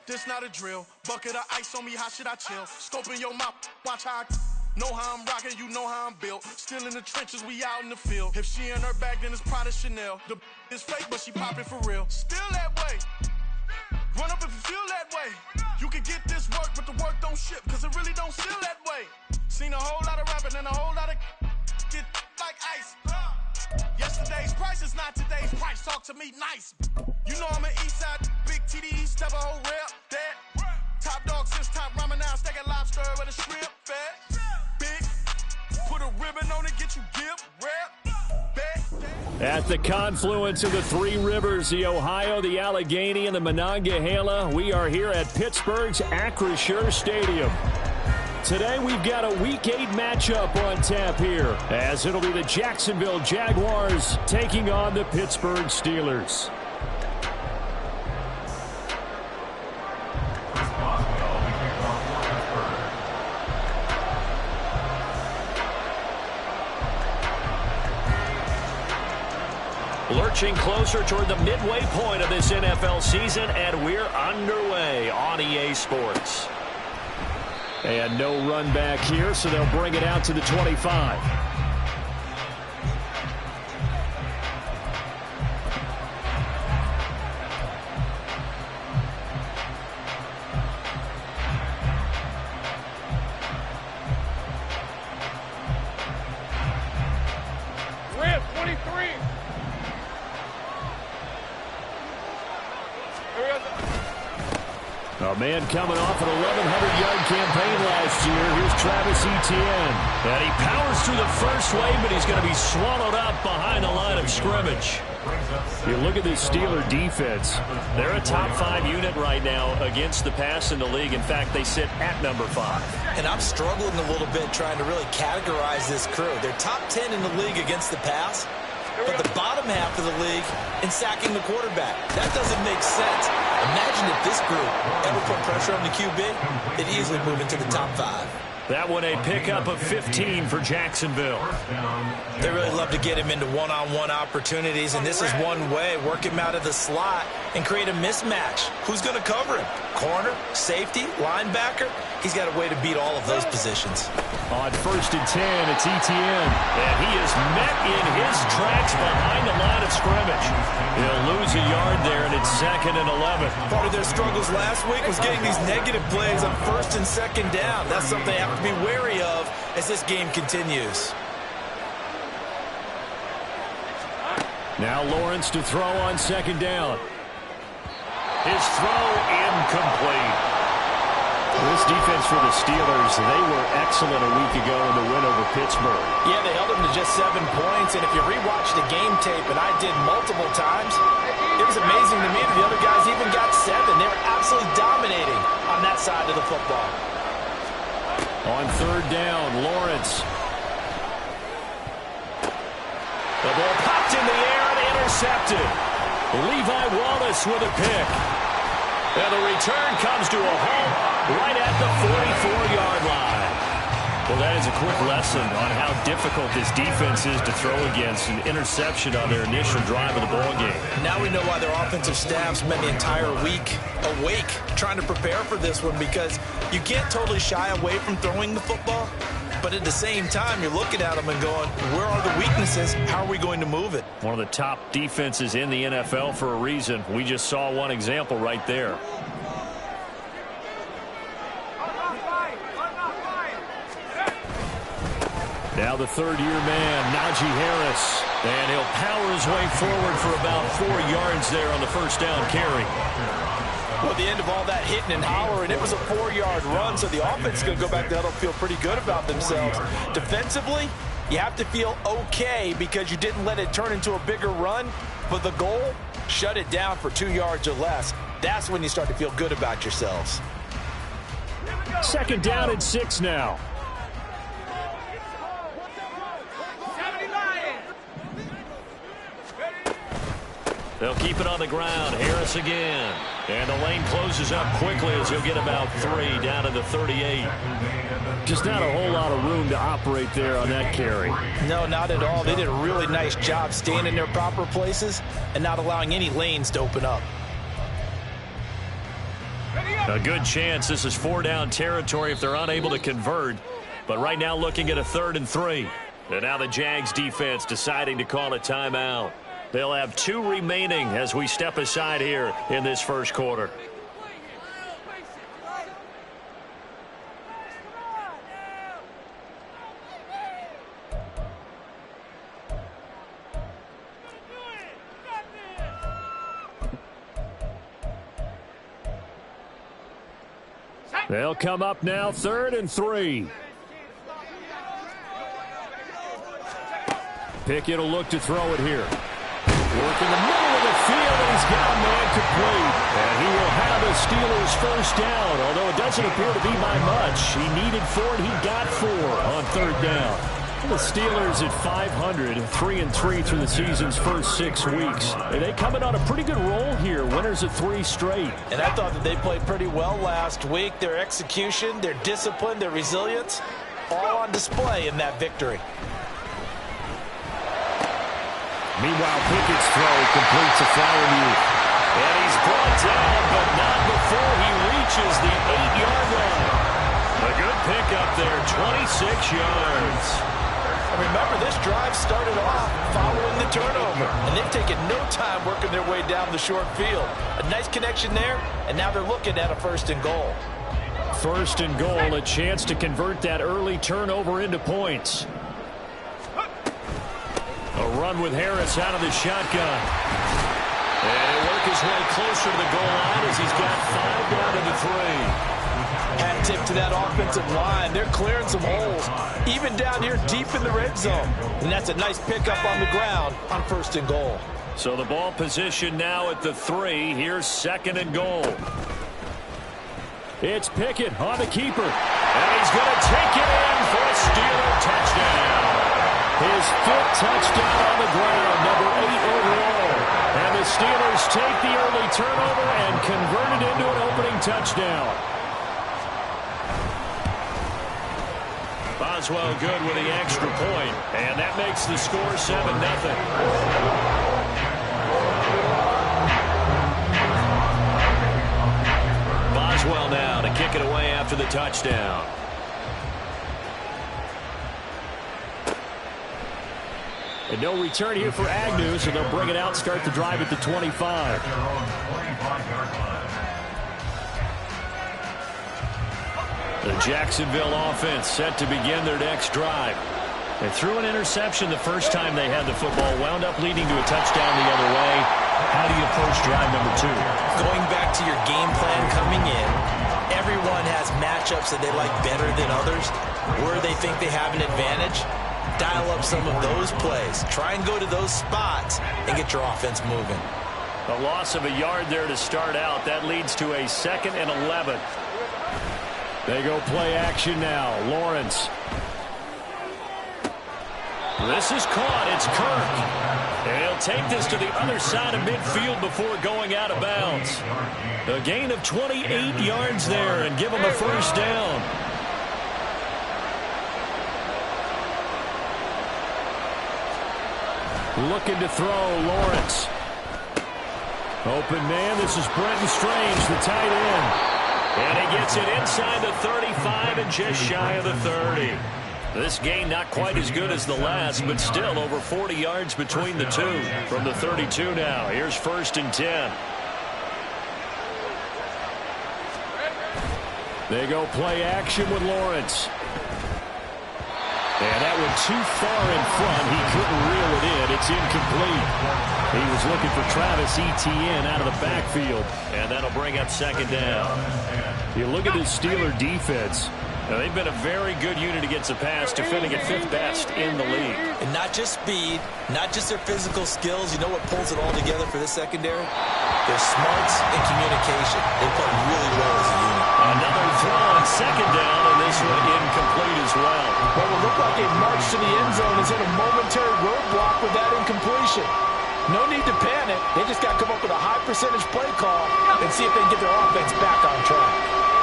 this not a drill. Bucket of ice on me, how should I chill? Scope in your mouth, watch how I know how I'm rocking, you know how I'm built. Still in the trenches, we out in the field. If she in her bag, then it's Prada Chanel. The is fake, but she poppin' for real. Still that way. Run up if you feel that way. You can get this work, but the work don't ship, cause it really don't feel that way. Seen a whole lot of rapping and a whole lot of get like ice. Yesterday's price is not today's price. Talk to me nice. You know I'm an east side, big TDE, step a whole rep. That top dog since top ramen now, steak and lobster with a shrimp. Fat, big, put a ribbon on it, get you give, rep, bet. At the confluence of the three rivers, the Ohio, the Allegheny, and the Monongahela, we are here at Pittsburgh's Acrisure Stadium. Today we've got a Week 8 matchup on tap here, as it'll be the Jacksonville Jaguars taking on the Pittsburgh Steelers. Lurching closer toward the midway point of this NFL season, and we're underway on EA Sports. And no run back here, so they'll bring it out to the 25. Rip, 23. A man coming off an 1,100-yard campaign last year. Here's Travis Etienne. And he powers through the first wave, but he's going to be swallowed up behind the line of scrimmage. You look at this Steeler defense. They're a top 5 unit right now against the pass in the league. In fact, they sit at number 5. And I'm struggling a little bit trying to really categorize this crew. They're top 10 in the league against the pass, but the bottom half of the league in sacking the quarterback. That doesn't make sense. Imagine if this group ever put pressure on the QB, they'd easily move into the top 5. That one a pickup of 15 for Jacksonville. They really love to get him into one-on-one opportunities, and this is one way. Work him out of the slot and create a mismatch. Who's going to cover him? Corner, safety, linebacker? He's got a way to beat all of those positions. On 1st and 10, it's Etienne. And he is met in his tracks behind the line of scrimmage. He'll lose a yard there, and it's 2nd and 11. Part of their struggles last week was getting these negative plays on 1st and 2nd down. That's something they have to be wary of as this game continues. Now Lawrence to throw on 2nd down. His throw incomplete. This defense for the Steelers, they were excellent a week ago in the win over Pittsburgh. Yeah, they held them to just 7 points, and if you rewatch the game tape, and I did multiple times, it was amazing to me that the other guys even got 7. They were absolutely dominating on that side of the football. On 3rd down, Lawrence. The ball popped in the air and intercepted. Levi Wallace with a pick. And the return comes to a halt right at the 44-yard line. Well, that is a quick lesson on how difficult this defense is to throw against. An interception on their initial drive of the ballgame. Now we know why their offensive staff spent the entire week awake trying to prepare for this one, because you can't totally shy away from throwing the football, but at the same time, you're looking at them and going, where are the weaknesses? How are we going to move it? One of the top defenses in the NFL for a reason. We just saw one example right there. Now the 3rd-year man, Najee Harris. And he'll power his way forward for about 4 yards there on the 1st down carry. Well, at the end of all that hitting and hollering, it was a 4-yard run, so the offense is going to go back there and feel pretty good about themselves. Defensively, you have to feel okay because you didn't let it turn into a bigger run, but the goal, shut it down for 2 yards or less. That's when you start to feel good about yourselves. 2nd down and 6 now. They'll keep it on the ground. Harris again. And the lane closes up quickly as he'll get about 3 down to the 38. Just not a whole lot of room to operate there on that carry. No, not at all. They did a really nice job staying in their proper places and not allowing any lanes to open up. A good chance this is 4-down territory if they're unable to convert. But right now looking at a 3rd and 3. And now the Jags defense deciding to call a timeout. They'll have 2 remaining as we step aside here in this first quarter. They'll come up now, 3rd and 3. Pickett will look to throw it here. Work in the middle of the field, and he's got a man complete. And he will have the Steelers first down, although it doesn't appear to be by much. He needed 4, and he got 4 on 3rd down. The Steelers at 500, 3-3 through the season's first 6 weeks. And they coming on a pretty good roll here, winners of 3 straight. And I thought that they played pretty well last week. Their execution, their discipline, their resilience, all on display in that victory. Meanwhile, Pickett's throw completes a Flowermute. And he's brought down, but not before he reaches the 8-yard line. A good pickup there, 26 yards. And remember, this drive started off following the turnover. And they've taken no time working their way down the short field. A nice connection there, and now they're looking at a 1st and goal. 1st and goal, a chance to convert that early turnover into points. A run with Harris out of the shotgun. And he'll work his way closer to the goal line as he's got 5 down to the 3. Hat tip to that offensive line. They're clearing some holes, even down here deep in the red zone. And that's a nice pickup on the ground on 1st and goal. So the ball position now at the 3. Here's 2nd and goal. It's Pickett on the keeper. And he's going to take it in for a Steeler touchdown. His 5th touchdown on the ground, number 8 overall. And the Steelers take the early turnover and convert it into an opening touchdown. Boswell good with the extra point, and that makes the score 7-0. Boswell now to kick it away after the touchdown. And no return here for Agnew, so they'll bring it out, start the drive at the 25. The Jacksonville offense set to begin their next drive. They threw an interception the first time they had the football, wound up leading to a touchdown the other way. How do you approach drive number 2? Going back to your game plan coming in, everyone has matchups that they like better than others, where they think they have an advantage. Dial up some of those plays. Try and go to those spots and get your offense moving. A loss of a yard there to start out. That leads to a 2nd and 11. They go play action now. Lawrence. This is caught. It's Kirk. And he'll take this to the other side of midfield before going out of bounds. A gain of 28 yards there and give him a first down. Looking to throw, Lawrence. Open man, this is Brenton Strange, the tight end. And he gets it inside the 35 and just shy of the 30. This gain not quite as good as the last, but still over 40 yards between the two. From the 32 now, here's 1st and 10. They go play action with Lawrence. And that went too far in front. He couldn't reel it in. It's incomplete. He was looking for Travis Etienne out of the backfield. And that'll bring up 2nd down. You look at the Steeler defense. Now, they've been a very good unit against the pass, defending at 5th best in the league. And not just speed, not just their physical skills. You know what pulls it all together for this secondary? Their smarts and communication. They play really well as a unit. Another throw on 2nd down, and this one incomplete as well. What will look like a march to the end zone is in a momentary roadblock with that incompletion. No need to panic. They just got to come up with a high percentage play call and see if they can get their offense back on track.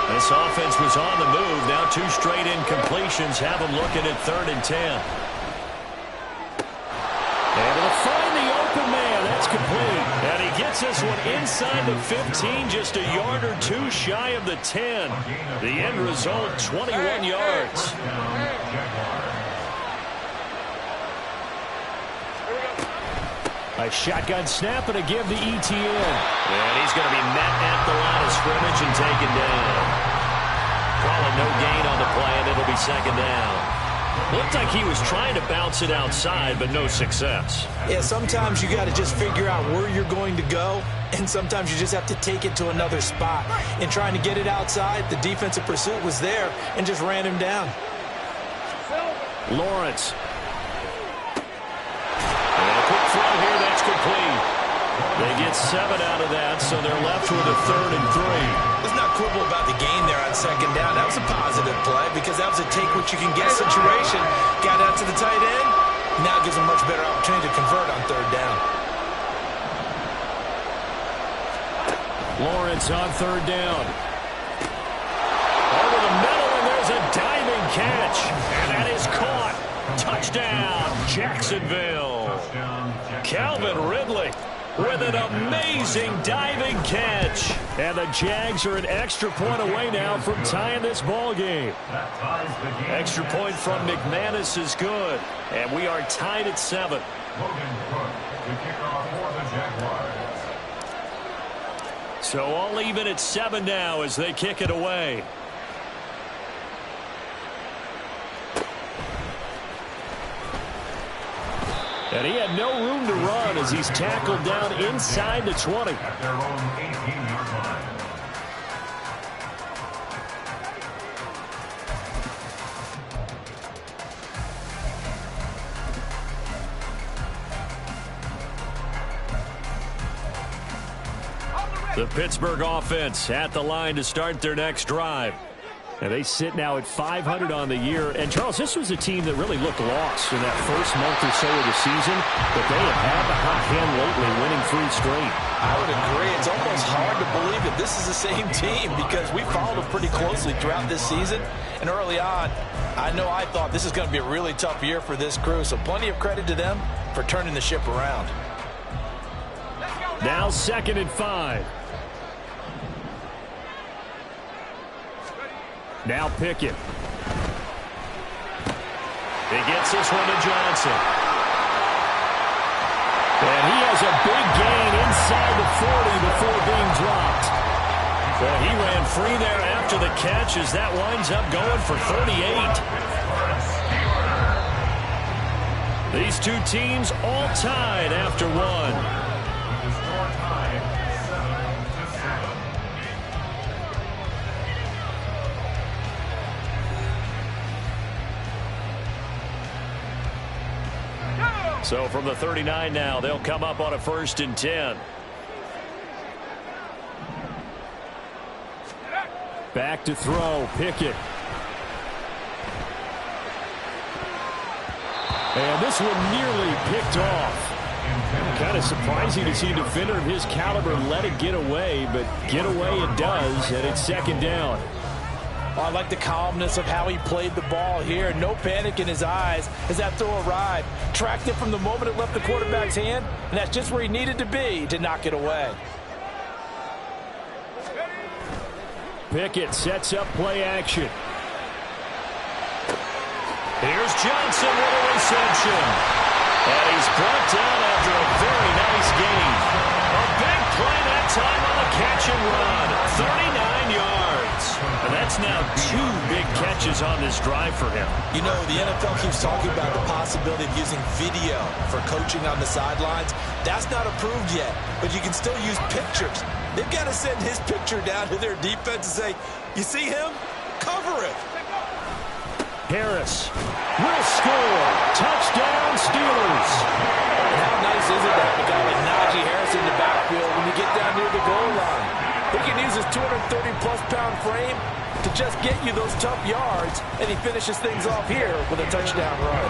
This offense was on the move. Now 2 straight incompletions have them looking at 3rd and 10. Able to find the open man. That's complete. And he gets this one inside the 15, just a yard or two shy of the 10. The end result, 21 yards. A shotgun snap and a give to ETN. And he's going to be met at the line of scrimmage and taken down. Calling no gain on the play, and it'll be second down. Looked like he was trying to bounce it outside, but no success. Yeah, sometimes you got to just figure out where you're going to go, and sometimes you just have to take it to another spot. In trying to get it outside, the defensive pursuit was there and just ran him down. Lawrence. And a quick throw here, that's complete. They get 7 out of that, so they're left with a 3rd and 3. Let's not quibble about the gain there on second down. That was a positive play because that was a take-what-you-can-get situation. Got out to the tight end. Now it gives them a much better opportunity to convert on 3rd down. Lawrence on 3rd down. Over the middle, and there's a diving catch. And that is caught. Touchdown, Jacksonville. Calvin Ridley with an amazing diving catch. And the Jags are an extra point away now from tying this ball game. Extra point from McManus is good. And we are tied at 7. So all even at 7 now as they kick it away. And he had no room to run as he's tackled down inside the 20. At their own 18-yard line. The Pittsburgh offense at the line to start their next drive. And they sit now at 500 on the year. And, Charles, this was a team that really looked lost in that first month or so of the season. But they have had the hot hand lately, winning 3 straight. I would agree. It's almost hard to believe that this is the same team because we followed them pretty closely throughout this season. And early on, I thought this is going to be a really tough year for this crew. So plenty of credit to them for turning the ship around. Now 2nd and 5. Now Pickett. He gets this one to Johnson. And he has a big gain inside the 40 before being dropped. But he ran free there after the catch as that winds up going for 38. These two teams all tied after 1. So from the 39 now, they'll come up on a 1st and 10. Back to throw, Pickett. And this one nearly picked off. Kind of surprising to see a defender of his caliber let it get away, but get away it does, and it's 2nd down. Oh, I like the calmness of how he played the ball here. No panic in his eyes as that throw arrived. Tracked it from the moment it left the quarterback's hand, and that's just where he needed to be to knock it away. Pickett sets up play action. Here's Johnson with a reception. And he's brought down after a very nice gain. A big play that time on the catch and run. 39 yards. And that's now 2 big catches on this drive for him. You know, the NFL keeps talking about the possibility of using video for coaching on the sidelines. That's not approved yet, but you can still use pictures. They've got to send his picture down to their defense and say, you see him? Cover it. Harris will score. Touchdown, Steelers. How nice is it that we got like Najee Harris in the backfield when you get down near the goal line? He can use his 230-plus pound frame to just get you those tough yards, and he finishes things off here with a touchdown run.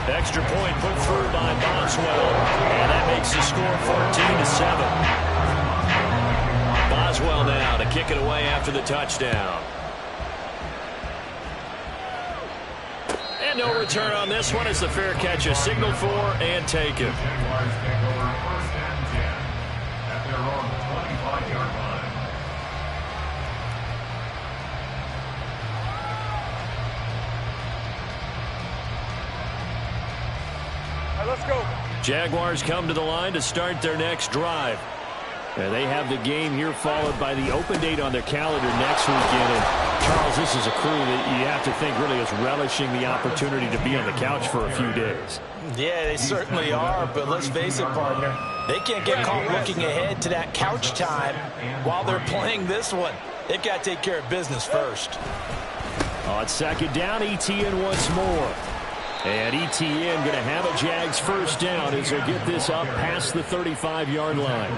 Extra point put through by Boswell, and that makes the score 14-7. Boswell now to kick it away after the touchdown. And no return on this one as the fair catch is signaled for and taken. let's go. Jaguars come to the line to start their next drive. And they have the game here followed by the open date on their calendar next weekend. And Charles, this is a crew that you have to think really is relishing the opportunity to be on the couch for a few days. Yeah, they certainly are, but let's face it, partner. They can't get caught looking ahead to that couch time while they're playing this one. They've got to take care of business first. On second down, ETN once more. And ETN going to have a Jags first down as they get this up past the 35-yard line.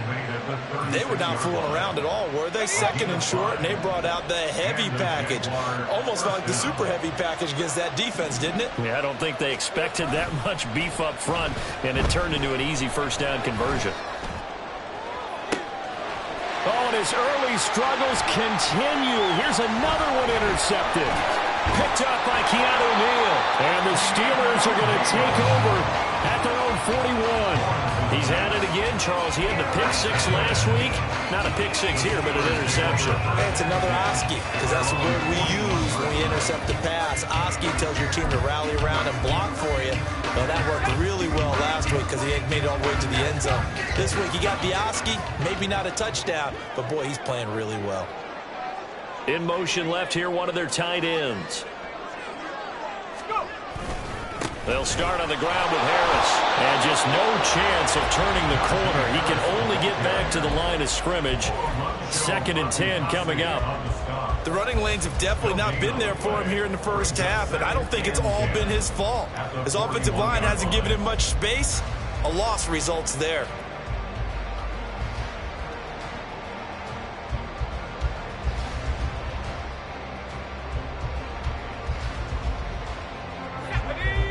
They were not fooling around at all, were they? Second and short, and they brought out the heavy package. Almost like the super heavy package against that defense, didn't it? Yeah, I don't think they expected that much beef up front, and it turned into an easy first down conversion. Oh, and his early struggles continue. Here's another one intercepted. Picked up by Keanu Neal. And the Steelers are going to take over at their own 41. He's at it again, Charles. He had the pick six last week. Not a pick six here, but an interception. Hey, it's another Oski, because that's the word we use when we intercept the pass. Oski tells your team to rally around and block for you. Well, that worked really well last week because he made it all the way to the end zone. This week he got the Oski, maybe not a touchdown, but boy, he's playing really well. In motion left here, one of their tight ends. They'll start on the ground with Harris. And just no chance of turning the corner. He can only get back to the line of scrimmage. 2nd and 10 coming up. The running lanes have definitely not been there for him here in the first half, and I don't think it's all been his fault. His offensive line hasn't given him much space. A loss results there.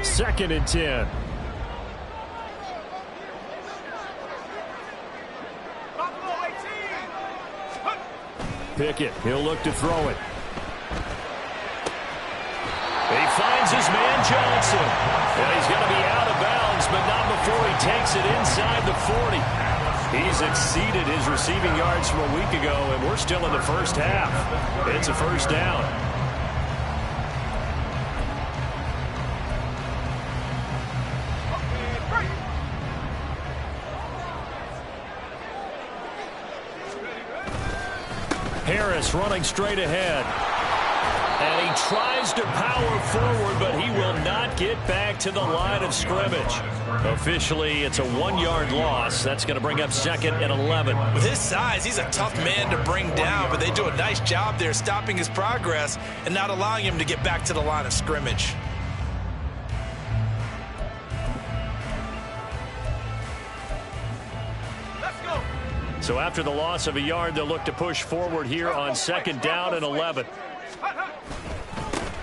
Second and 10. Pickett, he'll look to throw it. He finds his man Johnson. And he's going to be out of bounds, but not before he takes it inside the 40. He's exceeded his receiving yards from a week ago, and we're still in the first half. It's a first down. Harris running straight ahead. And he tries to power forward, but he will not get back to the line of scrimmage. Officially, it's a 1-yard loss. That's going to bring up 2nd and 11. With his size, he's a tough man to bring down, but they do a nice job there stopping his progress and not allowing him to get back to the line of scrimmage. So after the loss of a yard, they'll look to push forward here on 2nd down and 11.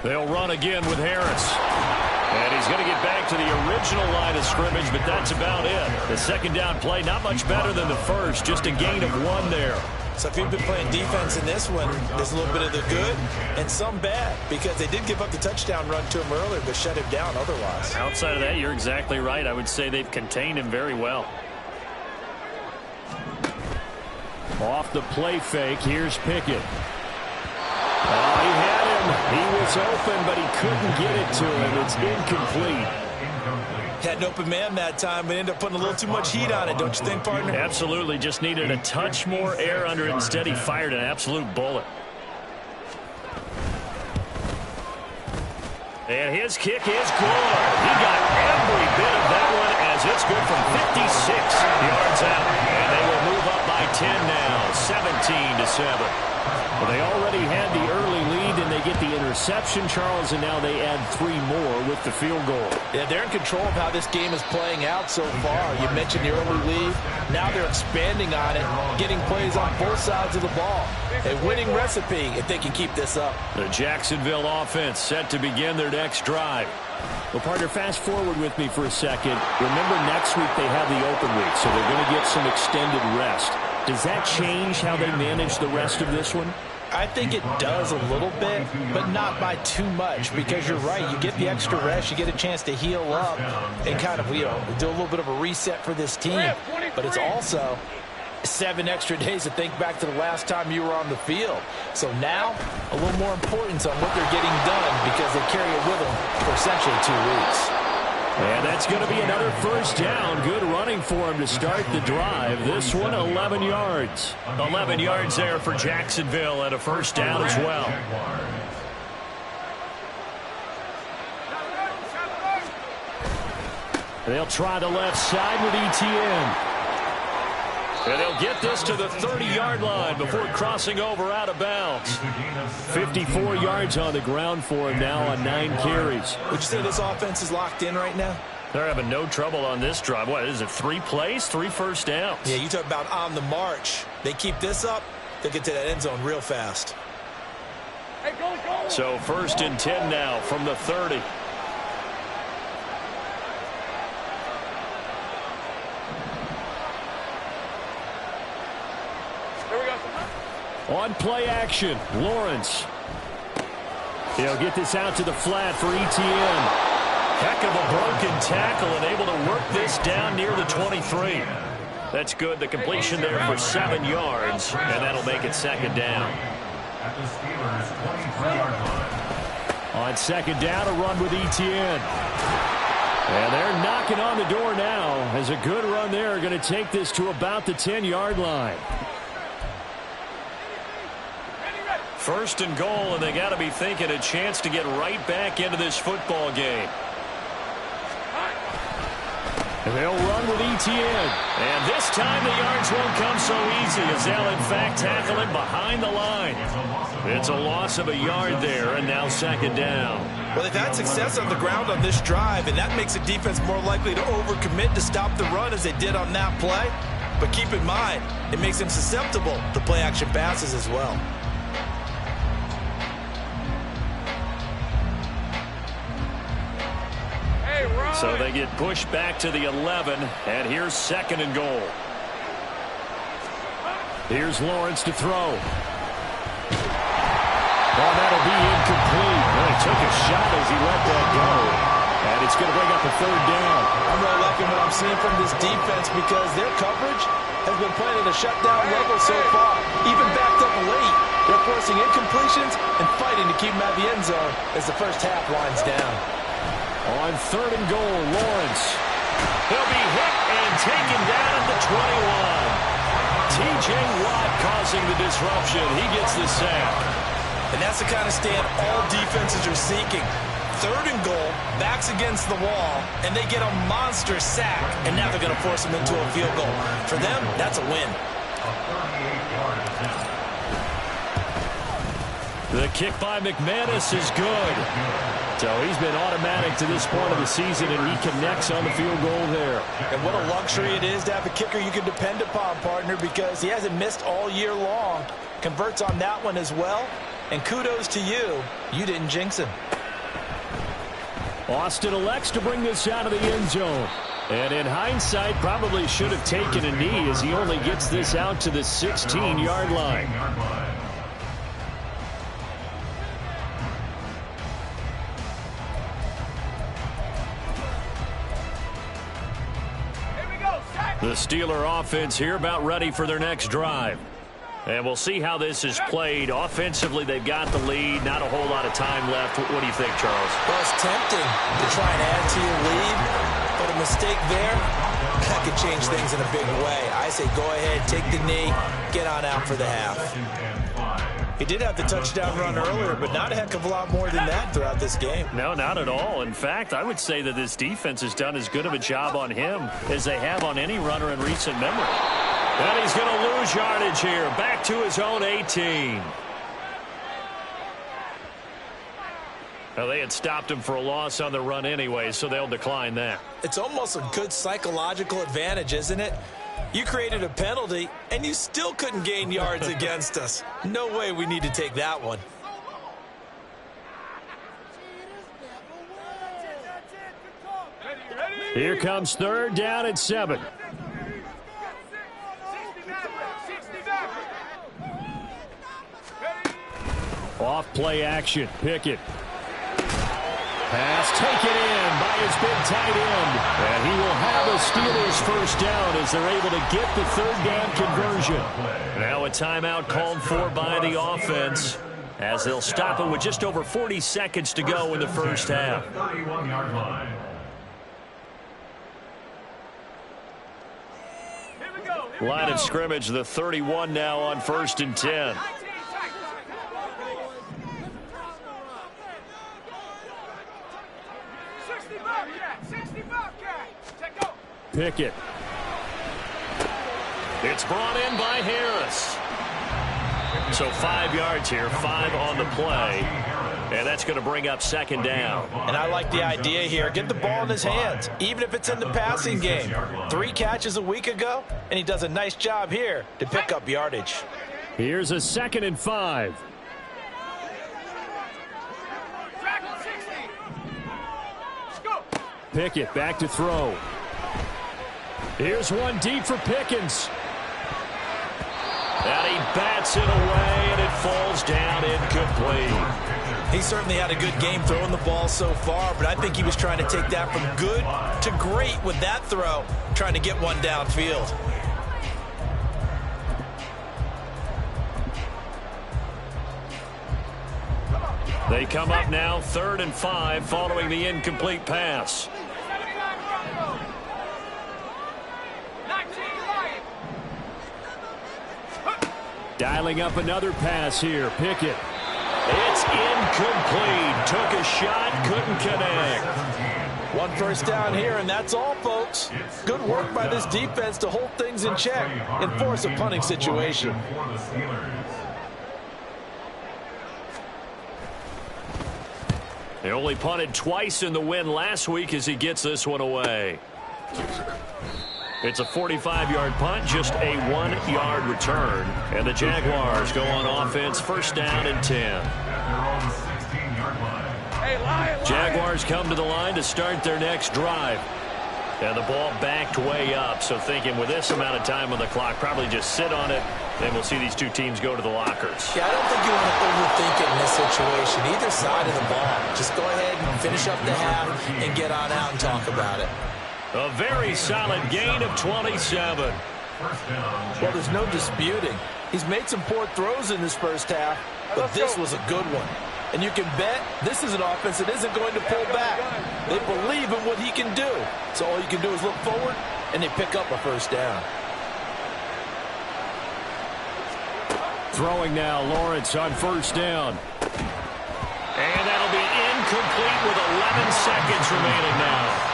They'll run again with Harris. And he's going to get back to the original line of scrimmage, but that's about it. The 2nd down play, not much better than the first, just a gain of 1 there. So if you've been playing defense in this one, there's a little bit of the good and some bad, because they did give up the touchdown run to him earlier, but shut him down otherwise. Outside of that, you're exactly right. I would say they've contained him very well. Off the play fake, here's Pickett. Oh, he had him. He was open, but he couldn't get it to him. It's incomplete. Had an open man that time, but ended up putting a little too much heat on it, don't you think, partner? Absolutely. Just needed a touch more air under it. Instead, he fired an absolute bullet. And his kick is good. He got every bit of that one as it's good from 56 yards out. And they will move up by 10 now, 17-7. Well, they already had the early lead, and they get the interception, Charles, and now they add 3 more with the field goal. Yeah, they're in control of how this game is playing out so far. You mentioned the early lead. Now they're expanding on it, getting plays on both sides of the ball. A winning recipe if they can keep this up. The Jacksonville offense set to begin their next drive. Well, partner, fast forward with me for a second. Remember, next week they have the open week, so they're going to get some extended rest. Does that change how they manage the rest of this one? I think it does a little bit, but not by too much, because you're right. You get the extra rest, you get a chance to heal up and kind of, do a little bit of a reset for this team. But it's also 7 extra days to think back to the last time you were on the field. So now, a little more importance on what they're getting done, because they carry it with them for essentially 2 weeks. And that's going to be another first down. Good running for him to start the drive. This one, 11 yards. 11 yards there for Jacksonville and a first down as well. They'll try the left side with Etienne. And they'll get this to the 30-yard line before crossing over out of bounds. 54 yards on the ground for him now on 9 carries. Would you say this offense is locked in right now? They're having no trouble on this drive. What is it, 3 plays, 3 first downs? Yeah, you talk about on the march. They keep this up, they'll get to that end zone real fast. Hey, go. So 1st and 10 now from the 30. On play action, Lawrence. He'll get this out to the flat for Etienne. Heck of a broken tackle and able to work this down near the 23. That's good. The completion there for 7 yards, and that'll make it 2nd down. At the Steelers' 23-yard line. On 2nd down, a run with Etienne. And they're knocking on the door now as a good run there going to take this to about the 10-yard line. 1st and goal, and they got to be thinking a chance to get right back into this football game. And they'll run with Etienne. And this time the yards won't come so easy as they'll in fact tackle him behind the line. It's a loss of a yard there, and now 2nd down. Well, they've had success on the ground on this drive, and that makes the defense more likely to overcommit to stop the run as they did on that play. But keep in mind, it makes them susceptible to play-action passes as well. So they get pushed back to the 11, and here's 2nd and goal. Here's Lawrence to throw. Oh, that'll be incomplete. Well, he took a shot as he let that go. And it's going to bring up a 3rd down. I'm really liking what I'm seeing from this defense because their coverage has been playing at a shutdown level so far. Even backed up late, they're forcing incompletions and fighting to keep them out of the end zone as the first half winds down. On 3rd and goal, Lawrence. He'll be hit and taken down at the 21. T.J. Watt causing the disruption. He gets the sack. And that's the kind of stand all defenses are seeking. 3rd and goal, backs against the wall, and they get a monster sack. And now they're going to force them into a field goal. For them, that's a win. The kick by McManus is good. So he's been automatic to this point of the season, and he connects on the field goal there. And what a luxury it is to have a kicker you can depend upon, partner, because he hasn't missed all year long. Converts on that one as well. And kudos to you. You didn't jinx him. Austin elects to bring this out of the end zone. And in hindsight, probably should have taken a knee as he only gets this out to the 16-yard line. The Steeler offense here about ready for their next drive. And we'll see how this is played. Offensively, they've got the lead. Not a whole lot of time left. What do you think, Charles? Well, it's tempting to try and add to your lead, but a mistake there, that could change things in a big way. I say go ahead, take the knee, get on out for the half. He did have the touchdown run earlier, but not a heck of a lot more than that throughout this game. No, not at all. In fact, I would say that this defense has done as good of a job on him as they have on any runner in recent memory. And he's going to lose yardage here. Back to his own 18. Well, they had stopped him for a loss on the run anyway, so they'll decline that. It's almost a good psychological advantage, isn't it? You created a penalty, and you still couldn't gain yards against us. No way we need to take that one. Here comes 3rd down and 7. Off play action. Pickett. Pass taken in by his big tight end. And he will have a Steelers first down as they're able to get the 3rd down conversion. Now a timeout called for by the offense as they'll stop it with just over 40 seconds to go in the first half. 31-yard line. Line of scrimmage, the 31 now on 1st and 10. Pickett. It's brought in by Harris. So 5 yards here, 5 on the play. And that's going to bring up 2nd down. And I like the idea here. Get the ball in his hands, even if it's in the passing game. 3 catches a week ago, and he does a nice job here to pick up yardage. Here's a 2nd and 5. Pickett back to throw. Here's one deep for Pickens. And he bats it away, and it falls down incomplete. He certainly had a good game throwing the ball so far, but I think he was trying to take that from good to great with that throw, trying to get one downfield. They come up now 3rd and 5 following the incomplete pass. Dialing up another pass here. Pickett. It's incomplete. Took a shot, couldn't connect. 1 first down here, and that's all, folks. Good work by this defense to hold things in check and force a punting situation. They only punted twice in the win last week as he gets this one away. It's a 45-yard punt, just a 1-yard return. And the Jaguars go on offense, 1st down and 10. Jaguars come to the line to start their next drive. And the ball backed way up, so thinking with this amount of time on the clock, probably just sit on it, and we'll see these two teams go to the lockers. Yeah, I don't think you want to overthink it in this situation, either side of the ball. Just go ahead and finish up the half and get on out and talk about it. A very solid gain of 27. Well, there's no disputing. He's made some poor throws in this first half, but this was a good one. And you can bet this is an offense that isn't going to pull back. They believe in what he can do. So all you can do is look forward, and they pick up a 1st down. Throwing now, Lawrence on 1st down. And that'll be incomplete with 11 seconds remaining now.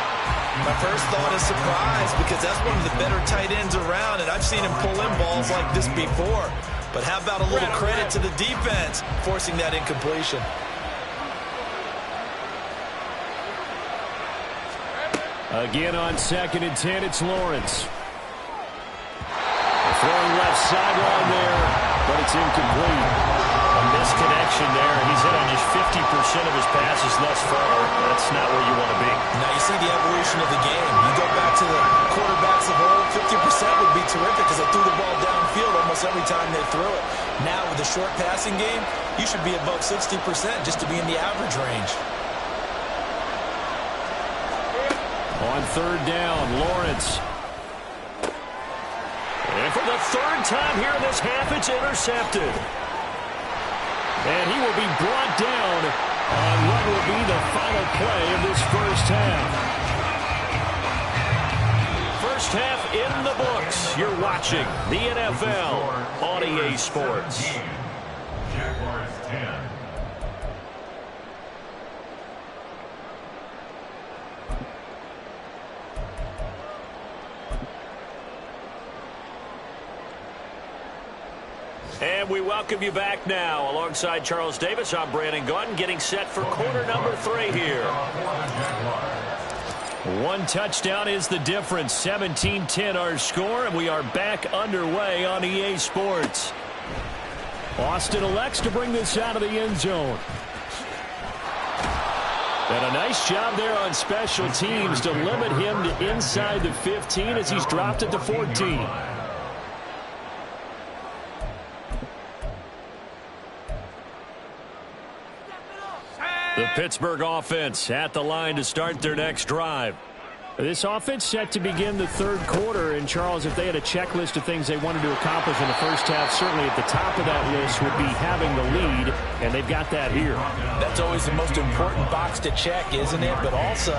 My first thought is surprise, because that's one of the better tight ends around, and I've seen him pull in balls like this before. But how about a little credit to the defense forcing that incompletion? Again on 2nd and 10, it's Lawrence. Throwing left sideline there, but it's incomplete. A misconnection there. He's hit on just 50% of his passes thus far. That's not where you want to be. Now you see the evolution of the game. You go back to the quarterbacks of old, 50% would be terrific because they threw the ball downfield almost every time they threw it. Now with the short passing game, you should be above 60% just to be in the average range. On 3rd down, Lawrence. And for the 3rd time here in this half, it's intercepted. And he will be brought down on what will be the final play of this first half. First half in the books. You're watching the NFL on EA Sports. Jaguars 10. And we welcome you back now. Alongside Charles Davis, I'm Brandon Gaudin, getting set for quarter number 3 here. 1 touchdown is the difference. 17-10 our score, and we are back underway on EA Sports. Austin elects to bring this out of the end zone. And a nice job there on special teams to limit him to inside the 15 as he's dropped it to 14. The Pittsburgh offense at the line to start their next drive. This offense set to begin the 3rd quarter. And, Charles, if they had a checklist of things they wanted to accomplish in the first half, certainly at the top of that list would be having the lead, and they've got that here. That's always the most important box to check, isn't it? But also,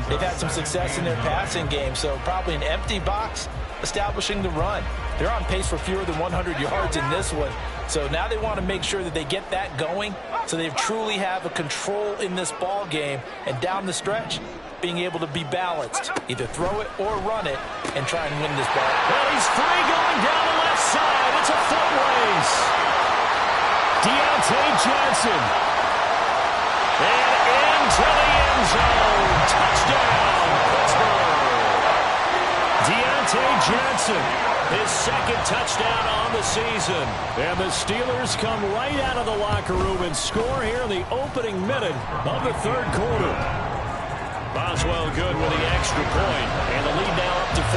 they've had some success in their passing game, so probably an empty box, establishing the run. They're on pace for fewer than 100 yards in this one. So now they want to make sure that they get that going so they truly have a control in this ball game. And down the stretch, being able to be balanced. Either throw it or run it and try and win this ball. Well, he's free going down the left side. It's a foot race. Deontay Johnson. And into the end zone. Touchdown, Pittsburgh. Deontay Johnson, his second touchdown on the season. And the Steelers come right out of the locker room and score here in the opening minute of the third quarter. Boswell good with the extra point, and the lead now up to 14.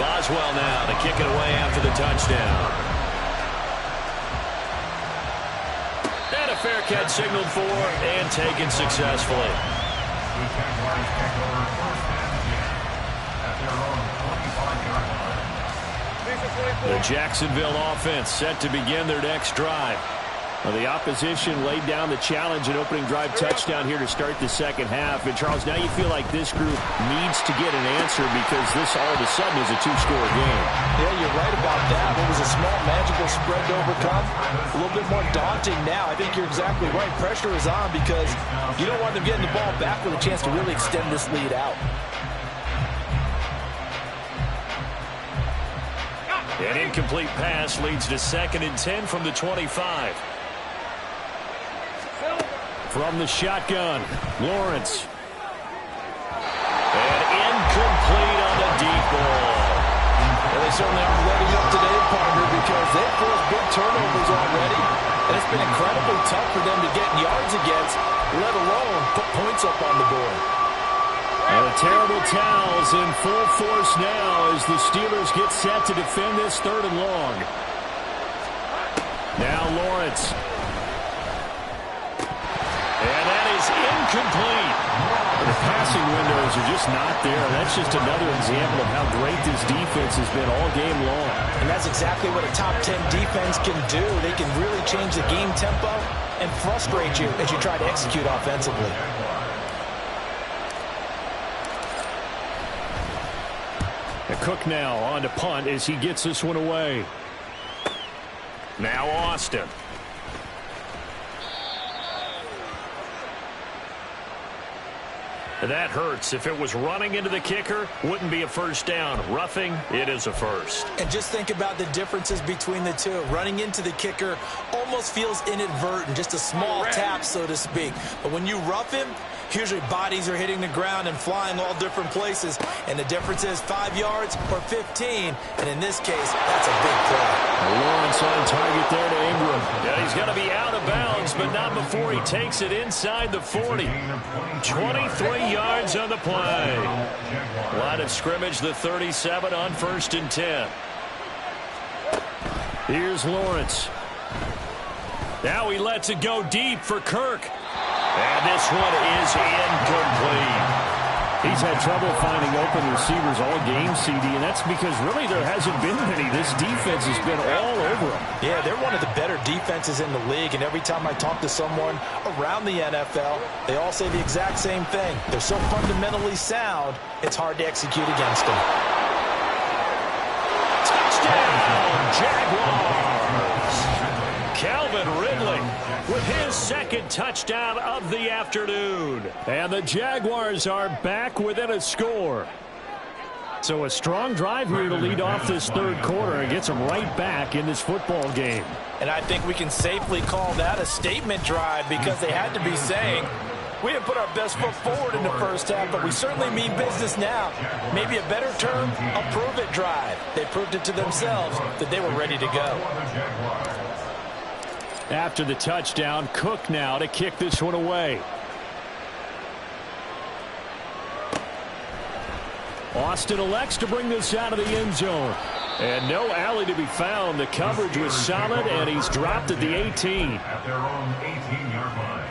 Boswell now to kick it away after the touchdown. And a fair catch signaled for and taken successfully. The Jaguars take over first and 10 at their own 25-yard line. The Jacksonville offense set to begin their next drive. Well, the opposition laid down the challenge and opening drive touchdown here to start the second half. And, Charles, now you feel like this group needs to get an answer because this all of a sudden is a two-score game. Yeah, you're right about that. It was a small, magical spread to overcome. A little bit more daunting now. I think you're exactly right. Pressure is on because you don't want them getting the ball back with a chance to really extend this lead out. An incomplete pass leads to 2nd and 10 from the 25. From the shotgun, Lawrence. And incomplete on the deep ball. Well, they certainly aren't letting up today, partner, because they've forced big turnovers already. And it's been incredibly tough for them to get yards against, let alone put points up on the board. And the terrible towels in full force now as the Steelers get set to defend this 3rd and long. Now Lawrence. And that is incomplete. The passing windows are just not there. That's just another example of how great this defense has been all game long. And that's exactly what a top 10 defense can do. They can really change the game tempo and frustrate you as you try to execute offensively. Cook now on to punt as he gets this one away. Now Austin. That hurts. If it was running into the kicker, wouldn't be a first down. Roughing, it is a first. And just think about the differences between the two. Running into the kicker almost feels inadvertent, just a small tap, so to speak. But when you rough him, usually bodies are hitting the ground and flying all different places. And the difference is 5 yards or 15. And in this case, that's a big play. Lawrence on target there to Ingram. Yeah, he's going to be out of bounds, but not before he takes it inside the 40. 23 yards on the play. Line of scrimmage, the 37 on 1st and 10. Here's Lawrence. Now he lets it go deep for Kirk. And this one is incomplete. He's had trouble finding open receivers all game, CD, and that's because really there hasn't been many. This defense has been all over him. Yeah, they're one of the better defenses in the league, and every time I talk to someone around the NFL, they all say the exact same thing. They're so fundamentally sound, it's hard to execute against them. Touchdown, Jaguars! Calvin Ridley with his second touchdown of the afternoon. And the Jaguars are back within a score. So a strong drive here to lead off this third quarter and gets them right back in this football game. And I think we can safely call that a statement drive because they had to be saying, we didn't put our best foot forward in the first half, but we certainly mean business now. Maybe a better term, a prove-it drive. They proved it to themselves that they were ready to go. After the touchdown, Cook now to kick this one away. Austin elects to bring this out of the end zone. And no alley to be found. The coverage was solid, and he's dropped at the 18. At their own 18-yard line.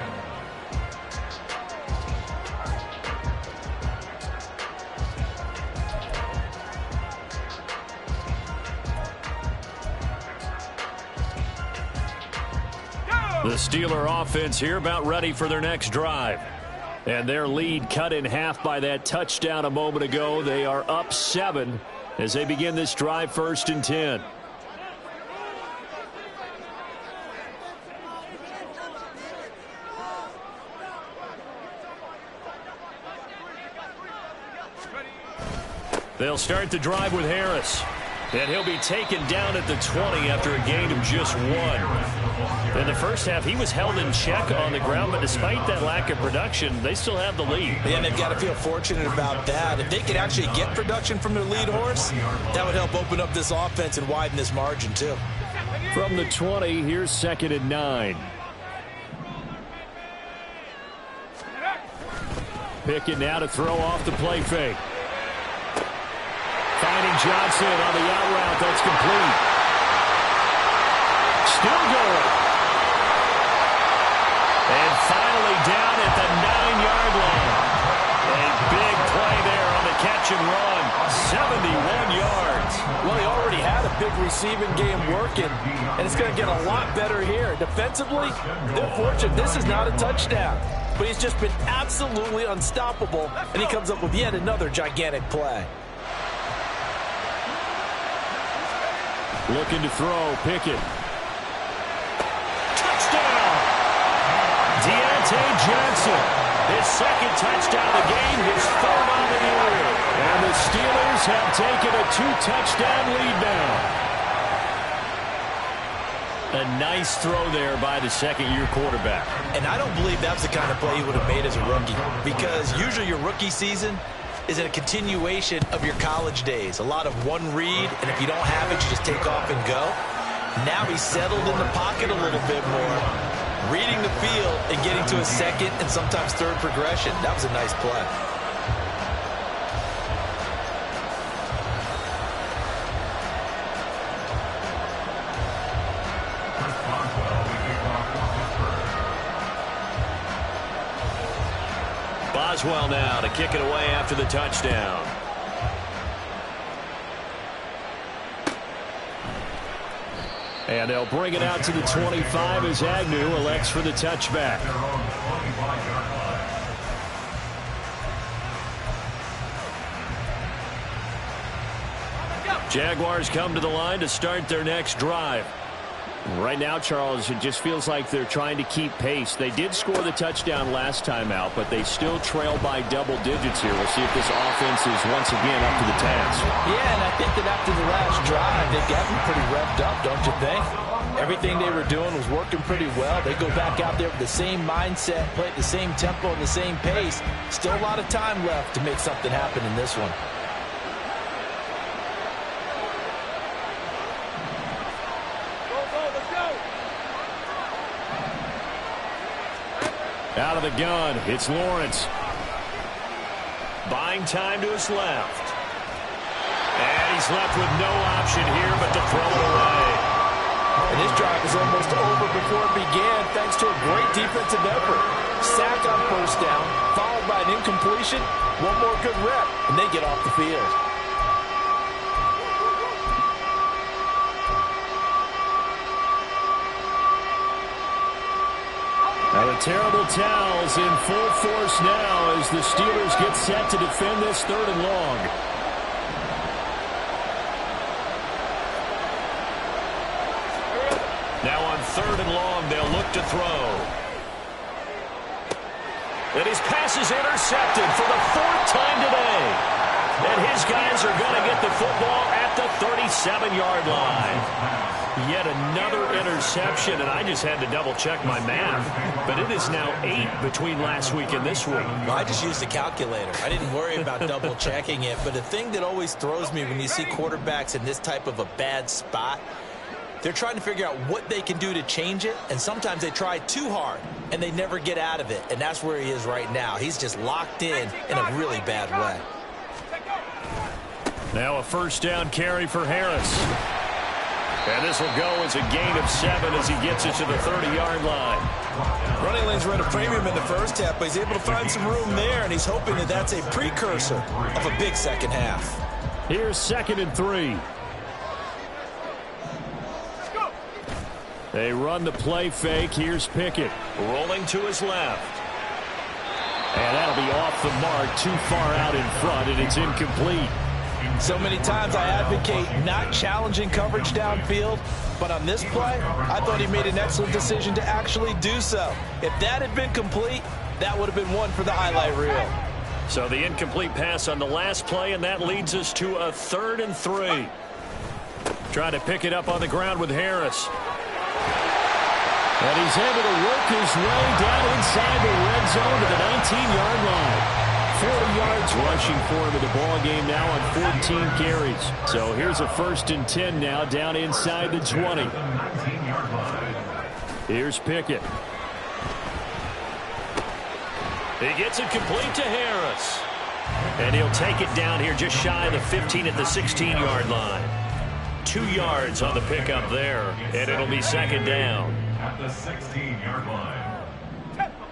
The Steeler offense here about ready for their next drive. And their lead cut in half by that touchdown a moment ago. They are up 7 as they begin this drive, 1st and 10. They'll start the drive with Harris. And he'll be taken down at the 20 after a gain of just 1. In the first half, he was held in check on the ground, but despite that lack of production, they still have the lead. Yeah, and they've got to feel fortunate about that. If they could actually get production from their lead horse, that would help open up this offense and widen this margin, too. From the 20, here's 2nd and 9. Pickett now to throw off the play fake. Finding Johnson on the out route. That's complete. Still going. And finally down at the 9-yard line. A big play there on the catch and run. 71 yards. Well, he already had a big receiving game working, and it's going to get a lot better here. Defensively, they're fortunate. This is not a touchdown, but he's just been absolutely unstoppable, and he comes up with yet another gigantic play. Looking to throw, Pickett. Touchdown! Deontay Johnson. His 2nd touchdown of the game, his 3rd on the year. And the Steelers have taken a 2-touchdown lead now. A nice throw there by the 2nd-year quarterback. And I don't believe that's the kind of play he would have made as a rookie, because usually your rookie season is a continuation of your college days. A lot of one read, and if you don't have it, you just take off and go. Now he's settled in the pocket a little bit more, reading the field and getting to a 2nd and sometimes 3rd progression. That was a nice play. Boswell now to kick it away after the touchdown. And they'll bring it out to the 25 as Agnew elects for the touchback. Jaguars come to the line to start their next drive. Right now, Charles, it just feels like they're trying to keep pace. They did score the touchdown last time out, but they still trail by double digits here. We'll see if this offense is once again up to the task. Yeah, and I think that after the last drive, they've gotten pretty revved up, don't you think? Everything they were doing was working pretty well. They go back out there with the same mindset, play at the same tempo and the same pace. Still a lot of time left to make something happen in this one. Out of the gun, it's Lawrence. Buying time to his left. And he's left with no option here but to throw it away. And this drive was almost over before it began thanks to a great defensive effort. Sack on 1st down, followed by an incompletion. One more good rep, and they get off the field. Now the terrible towels in full force now as the Steelers get set to defend this 3rd and long. Now on 3rd and long, they'll look to throw. And his pass is intercepted for the 4th time today. And his guys are going to get the football at the 37-yard line. Yet another interception, and I just had to double-check my math. But it is now 8 between last week and this week. Well, I just used a calculator. I didn't worry about double-checking it. But the thing that always throws me when you see quarterbacks in this type of a bad spot, they're trying to figure out what they can do to change it, and sometimes they try too hard, and they never get out of it. And that's where he is right now. He's just locked in a really bad way. Now a 1st down carry for Harris. And this will go as a gain of 7 as he gets it to the 30-yard line. Running lanes were at a premium in the first half, but he's able to find some room there, and he's hoping that that's a precursor of a big second half. Here's 2nd and 3. They run the play fake. Here's Pickett rolling to his left. And that'll be off the mark, too far out in front, and it's incomplete. So many times I advocate not challenging coverage downfield, but on this play, I thought he made an excellent decision to actually do so. If that had been complete, that would have been one for the highlight reel. So the incomplete pass on the last play, and that leads us to a 3rd and 3. Trying to pick it up on the ground with Harris. And he's able to work his way down inside the red zone to the 19-yard line. 40 yards rushing for him in the ball game now on 14 carries. So here's a 1st and 10 now down inside the 20. Here's Pickett. He gets it complete to Harris. And he'll take it down here just shy of the 15 at the 16-yard line. 2 yards on the pickup there, and it'll be 2nd down. At the 16-yard line. Tempo.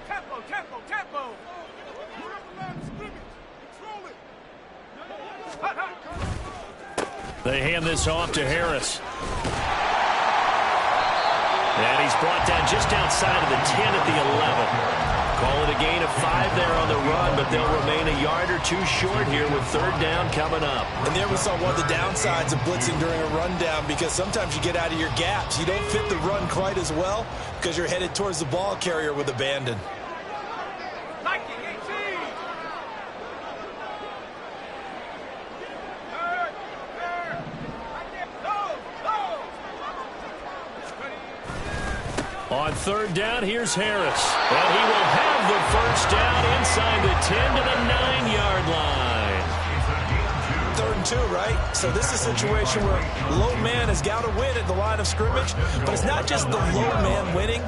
They hand this off to Harris. And he's brought down just outside of the 10 at the 11. Call it a gain of 5 there on the run, but they'll remain a yard or 2 short here with 3rd down coming up. And there we saw one of the downsides of blitzing during a rundown, because sometimes you get out of your gaps. You don't fit the run quite as well because you're headed towards the ball carrier with abandon. On 3rd down, here's Harris. And he will have the 1st down inside the 10 to the 9-yard line. 3rd and 2, right? So this is a situation where low man has got to win at the line of scrimmage. But it's not just the low man winning.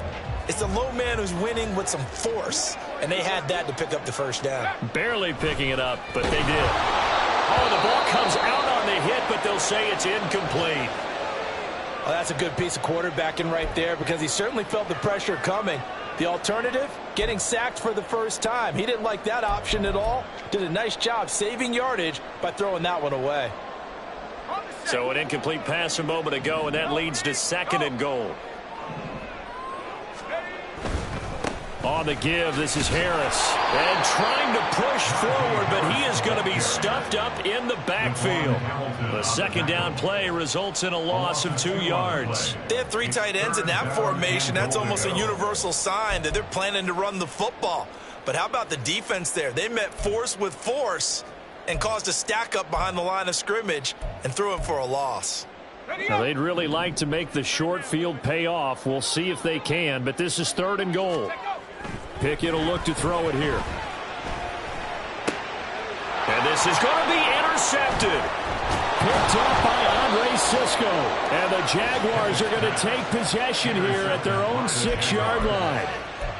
It's the low man who's winning with some force. And they had that to pick up the 1st down. Barely picking it up, but they did. Oh, the ball comes out on the hit, but they'll say it's incomplete. Well, that's a good piece of quarterbacking right there, because he certainly felt the pressure coming. The alternative, getting sacked for the 1st time. He didn't like that option at all. Did a nice job saving yardage by throwing that one away. So an incomplete pass a moment ago, and that leads to 2nd and goal. On the give, this is Harris. And trying to push forward, but he is going to be stuffed up in the backfield. The 2nd down play results in a loss of 2 yards. They have 3 tight ends in that formation. That's almost a universal sign that they're planning to run the football. But how about the defense there? They met force with force and caused a stack up behind the line of scrimmage and threw him for a loss. Now, they'd really like to make the short field pay off. We'll see if they can, but this is 3rd and goal. Pickett will look to throw it here. And this is going to be intercepted. Picked up by Andre Cisco. And the Jaguars are going to take possession here at their own 6-yard line.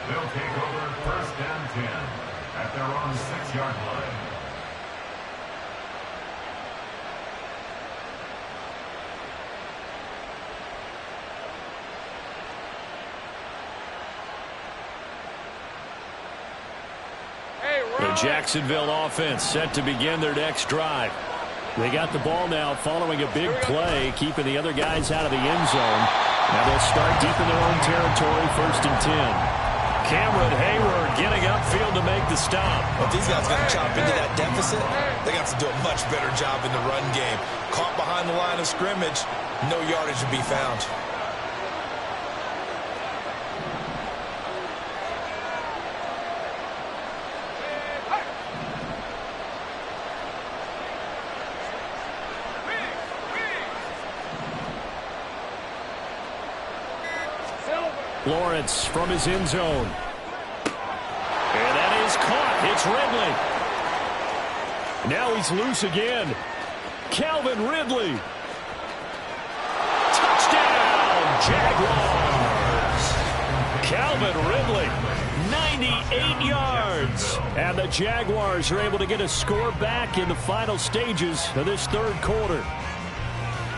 They'll take over 1st and 10 at their own 6-yard line. The Jacksonville offense set to begin their next drive. They got the ball now following a big play, keeping the other guys out of the end zone. Now they'll start deep in their own territory, 1st and 10. Cameron Hayward getting upfield to make the stop. Well, if these guys are going to chop into that deficit, they're going to have to do a much better job in the run game. Caught behind the line of scrimmage, no yardage to be found. Lawrence from his end zone. And that is caught. It's Ridley. Now he's loose again. Calvin Ridley. Touchdown, Jaguars. Calvin Ridley, 98 yards. And the Jaguars are able to get a score back in the final stages of this 3rd quarter.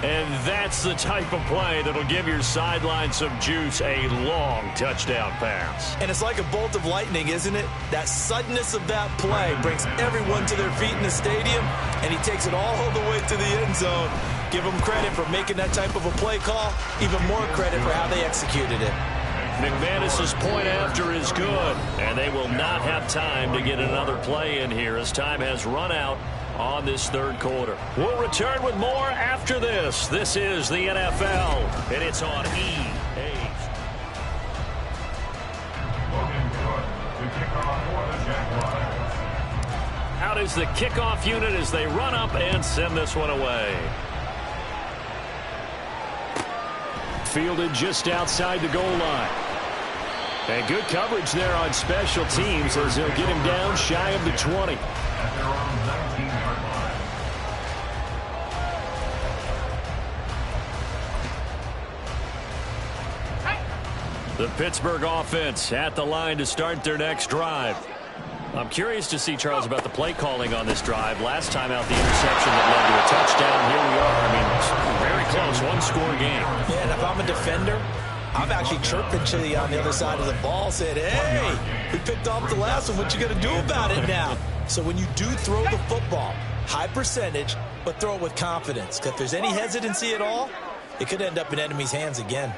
And that's the type of play that'll give your sideline some juice, a long touchdown pass. And it's like a bolt of lightning, isn't it? That suddenness of that play brings everyone to their feet in the stadium, and he takes it all the way to the end zone. Give him credit for making that type of a play call, even more credit for how they executed it. McManus's point after is good, and they will not have time to get another play in here as time has run out on this third quarter. We'll return with more after this. This is the NFL, and it's on EA. Out is the kickoff unit as they run up and send this one away. Fielded just outside the goal line. And good coverage there on special teams as they'll get him down shy of the 20. The Pittsburgh offense at the line to start their next drive. I'm curious to see, Charles, about the play calling on this drive. Last time out, the interception that led to a touchdown. Here we are. I mean, very close, one-score game. Yeah, and if I'm a defender, I'm actually chirping to you on the other side of the ball, saying, hey, we picked off the last one. What you going to do about it now? So when you do throw the football, high percentage, but throw it with confidence. Because if there's any hesitancy at all, it could end up in enemy's hands again.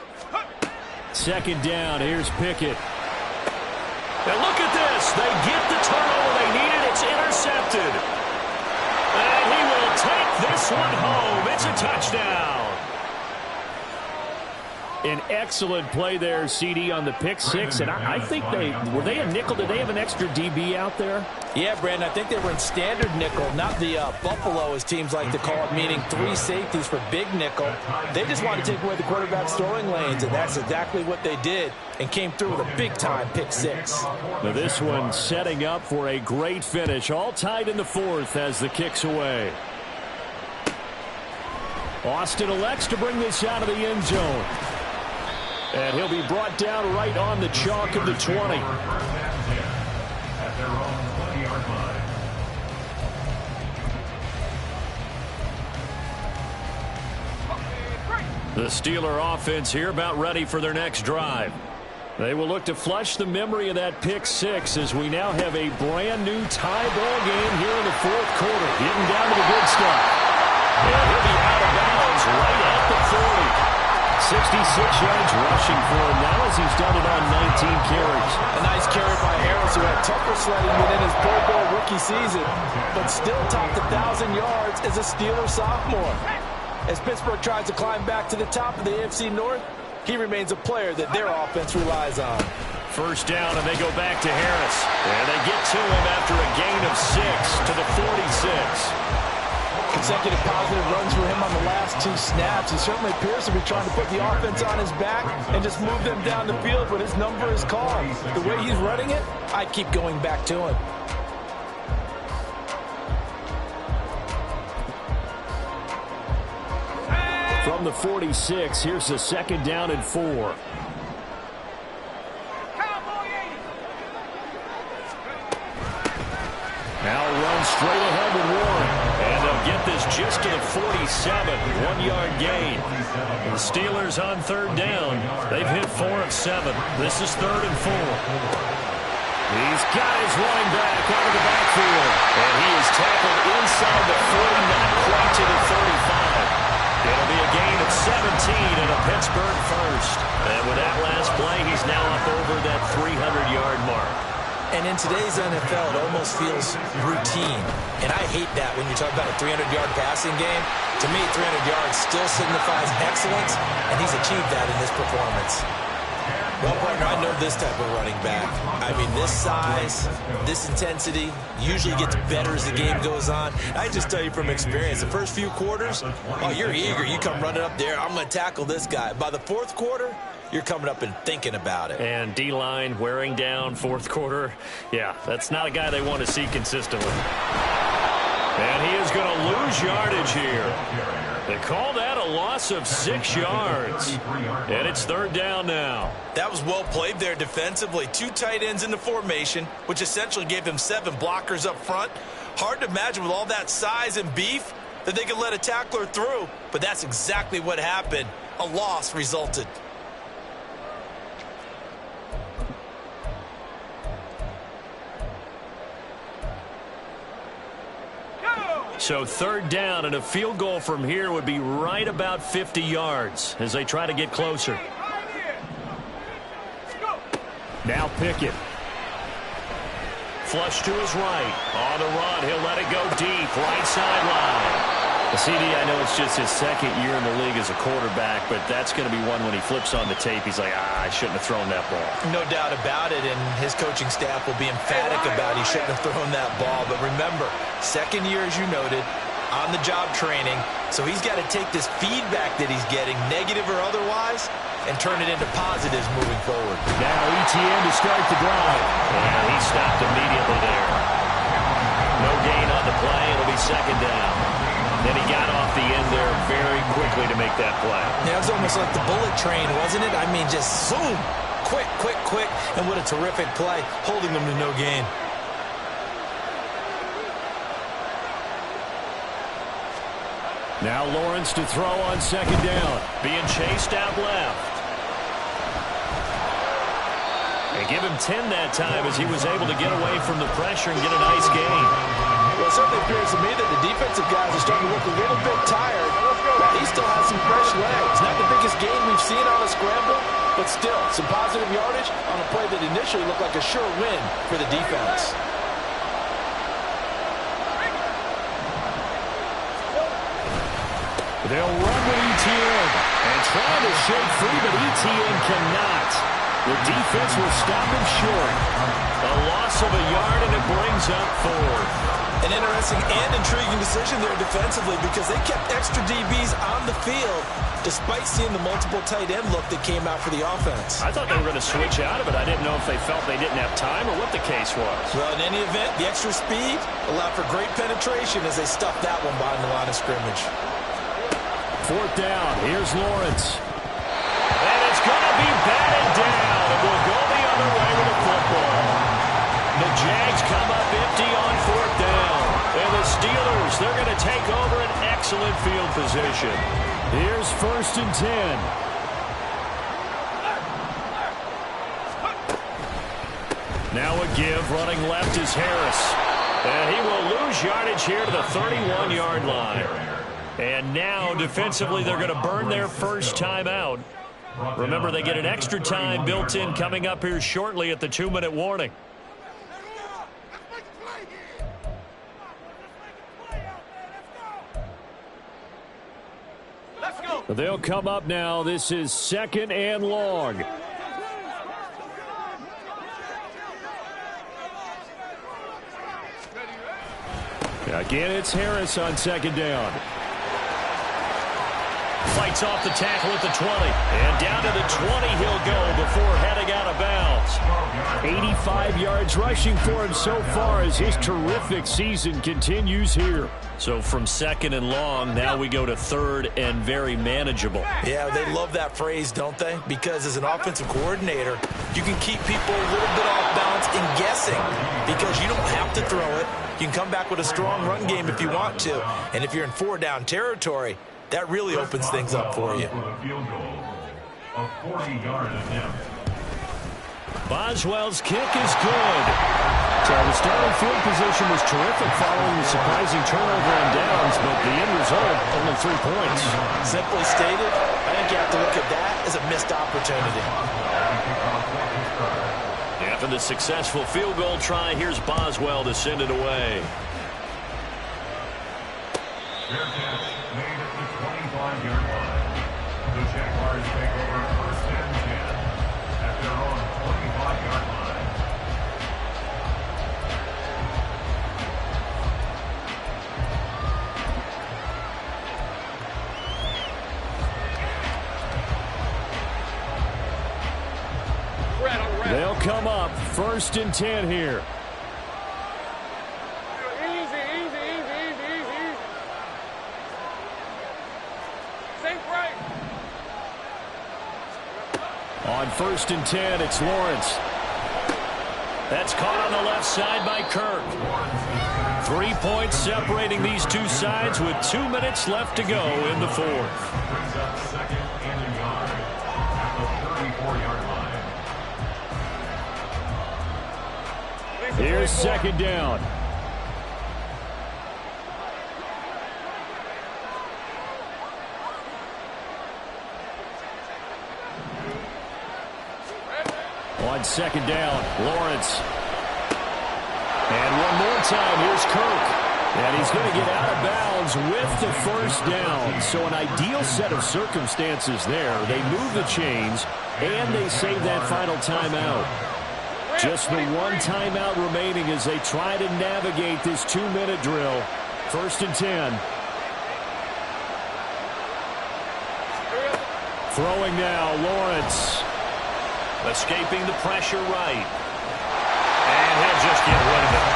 Second down, here's Pickett. And look at this. They get the turnover they needed. It's intercepted. And he will take this one home. It's a touchdown. An excellent play there, CD, on the pick six. And I think were they a nickel? Did they have an extra DB out there? Yeah, Brandon, I think they were in standard nickel, not the Buffalo, as teams like to call it, meaning 3 safeties for big nickel. They just wanted to take away the quarterback's throwing lanes, and that's exactly what they did, and came through with a big-time pick six. Now this one setting up for a great finish, all tied in the fourth as the kick's away. Austin elects to bring this out of the end zone. And he'll be brought down right on the chalk of the 20. The Steeler offense here about ready for their next drive. They will look to flush the memory of that pick six as we now have a brand new tie ball game here in the fourth quarter. Getting down to the good stuff. And he'll be out of bounds right at the 40. 66 yards rushing for him now as he's done it on 19 carries. A nice carry by Harris, who had tougher sledding than in his Pro Bowl rookie season, but still topped 1,000 yards as a Steeler sophomore. As Pittsburgh tries to climb back to the top of the AFC North, he remains a player that their offense relies on. First down, and they go back to Harris. And they get to him after a gain of 6 to the 46. Consecutive positive runs for him on the last 2 snaps. He certainly appears to be trying to put the offense on his back and just move them down the field when his number is called. The way he's running it, I keep going back to him. From the 46, here's the second down and 4. Now run straight ahead with Warren. And they'll get this just to the 47. 1-yard gain. The Steelers on third down. They've hit 4 of 7. This is 3rd and 4. He's got his running back out of the backfield. And he is tackled inside the 40, not quite to the 35. It'll be a gain of 17 and a Pittsburgh first. And with that last play, he's now up over that 300-yard mark. And in today's NFL, it almost feels routine. And I hate that when you talk about a 300-yard passing game. To me, 300 yards still signifies excellence, and he's achieved that in this performance. Well, partner, I know this type of running back. I mean, this size, this intensity usually gets better as the game goes on. I just tell you from experience, the first few quarters, oh, you're eager. You come running up there, I'm going to tackle this guy. By the fourth quarter, you're coming up and thinking about it. And D-line wearing down fourth quarter. Yeah, that's not a guy they want to see consistently. And he is going to lose yardage here. They call that a loss of 6 yards. And it's third down now. That was well played there defensively. 2 tight ends in the formation, which essentially gave them 7 blockers up front. Hard to imagine with all that size and beef that they could let a tackler through. But that's exactly what happened. A loss resulted. So third down, and a field goal from here would be right about 50 yards as they try to get closer. Now Pickett. Flush to his right. On the run. He'll let it go deep. Right sideline. CD, I know it's just his second year in the league as a quarterback, but that's going to be one when he flips on the tape. He's like, I shouldn't have thrown that ball. No doubt about it, and his coaching staff will be emphatic about he shouldn't have thrown that ball. But remember, second year, as you noted, on-the-job training, so he's got to take this feedback that he's getting, negative or otherwise, and turn it into positives moving forward. Now ETN to start the drive. And he stopped immediately there. No gain on the play. It'll be second down. Then he got off the end there very quickly to make that play. Yeah, it was almost like the bullet train, wasn't it? I mean, just zoom, quick, quick, quick, and what a terrific play, holding them to no gain. Now Lawrence to throw on second down. Being chased out left. They give him 10 that time as he was able to get away from the pressure and get a nice gain. Well, it certainly appears to me that the defensive guys are starting to look a little bit tired. But he still has some fresh legs. Not the biggest gain we've seen on a scramble, but still some positive yardage on a play that initially looked like a sure win for the defense. They'll run with ETN and trying to shake free, but ETN cannot. The defense will stop him short. A loss of a yard, and it brings up fourth. An interesting and intriguing decision there defensively because they kept extra DBs on the field despite seeing the multiple tight end look that came out for the offense. I thought they were going to switch out of it. I didn't know if they felt they didn't have time or what the case was. Well, in any event, the extra speed allowed for great penetration as they stuffed that one behind the line of scrimmage. Fourth down. Here's Lawrence. And it's going to be batted down. It will go the other way with the football. The Jags come up empty on fourth down. And the Steelers, they're going to take over an excellent field position. Here's first and 10. Now a give. Running left is Harris. And he will lose yardage here to the 31-yard line. And now, defensively, they're going to burn their first time out. Remember, they get an extra time built in coming up here shortly at the 2-minute warning. They'll come up now. This is second and long. Again, it's Harris on second down. Fights off the tackle at the 20. And down to the 20 he'll go before heading out of bounds. 85 yards rushing for him so far as his terrific season continues here. So from second and long, now we go to third and very manageable. Yeah, they love that phrase, don't they? Because as an offensive coordinator, you can keep people a little bit off balance and guessing because you don't have to throw it. You can come back with a strong run game if you want to. And if you're in four-down territory, that really opens things up for you. Boswell's kick is good. So the starting field position was terrific following the surprising turnover on downs, but the end result, only 3 points. Simply stated, I think you have to look at that as a missed opportunity. After the successful field goal try, here's Boswell to send it away. Fair catch made at the 25-yard line. The Jaguars take over first and 10 at their own 25-yard line. They'll come up first and 10 here. On first and 10, it's Lawrence. That's caught on the left side by Kirk. 3 points separating these two sides with 2 minutes left to go in the fourth. Brings up second and a yard at the 34-yard line. Here's second down. On second down, Lawrence. And one more time, here's Kirk. And he's going to get out of bounds with the first down. So an ideal set of circumstances there. They move the chains, and they save that final timeout. Just the one timeout remaining as they try to navigate this 2-minute drill. 1st and 10. Throwing now, Lawrence. Escaping the pressure right. And he'll just get rid of it.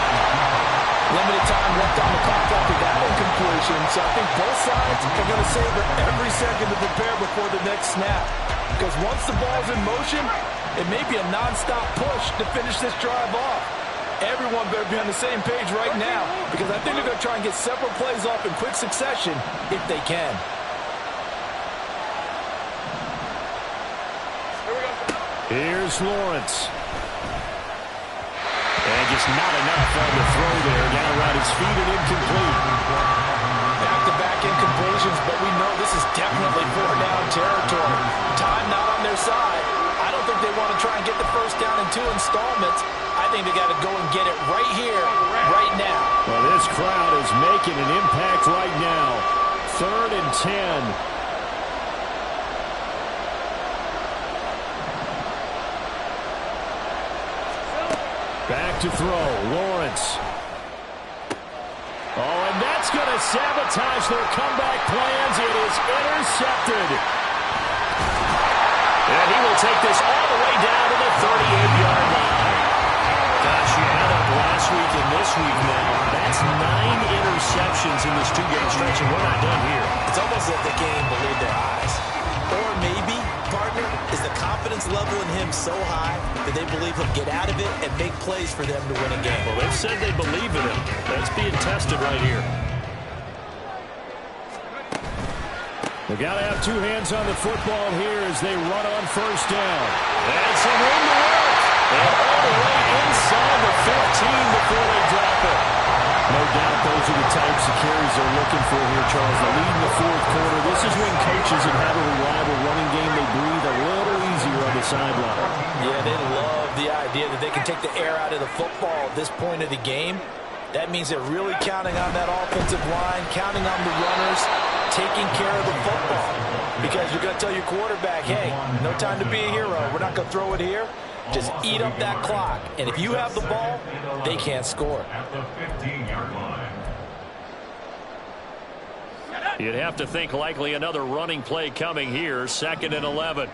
Limited time left on the clock after that incompletion, so I think both sides are going to savor every second to prepare before the next snap. Because once the ball's in motion, it may be a non-stop push to finish this drive off. Everyone better be on the same page right now, because I think they're going to try and get several plays off in quick succession if they can. Here's Lawrence. And just not enough on the throw there. Down around his feet and incomplete. Back-to-back incompletions, but we know this is definitely 4-down territory. Time not on their side. I don't think they want to try and get the first down in 2 installments. I think they got to go and get it right here, right now. Well, this crowd is making an impact right now. 3rd and 10. Back to throw, Lawrence. Oh, and that's going to sabotage their comeback plans. It is intercepted. And he will take this all the way down to the 38-yard line. Gosh, you add up last week and this week now. That's 9 interceptions in this 2-game stretch, and we're not done here. It's almost like they can't even believe their eyes. Or maybe, partner, is the confidence level in him so high that they believe he'll get out of it and make plays for them to win a game. Well, they've said they believe in him. That's being tested right here. They've got to have 2 hands on the football here as they run on 1st down. And some room to work. And all the way inside the 15 before they drop it. No doubt those are the types of carries they're looking for here, Charles. The lead in the 4th quarter. This is when coaches that have a reliable running game, they breathe a little easier on the sideline. Yeah, they love the idea that they can take the air out of the football at this point of the game. That means they're really counting on that offensive line, counting on the runners, taking care of the football. Because you're going to tell your quarterback, hey, no time to be a hero. We're not going to throw it here. Just eat up that clock. And if you have the ball, they can't score. At the 15-yard line. You'd have to think likely another running play coming here. 2nd and 11.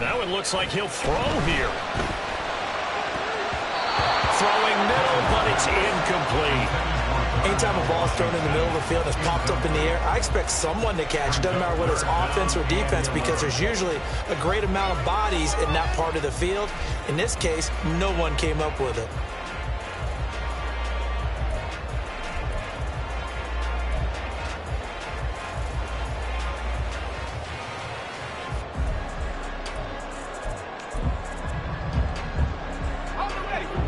That one looks like he'll throw here. Throwing middle, but it's incomplete. Anytime a ball is thrown in the middle of the field that's popped up in the air, I expect someone to catch. It doesn't matter whether it's offense or defense, because there's usually a great amount of bodies in that part of the field. In this case, no one came up with it.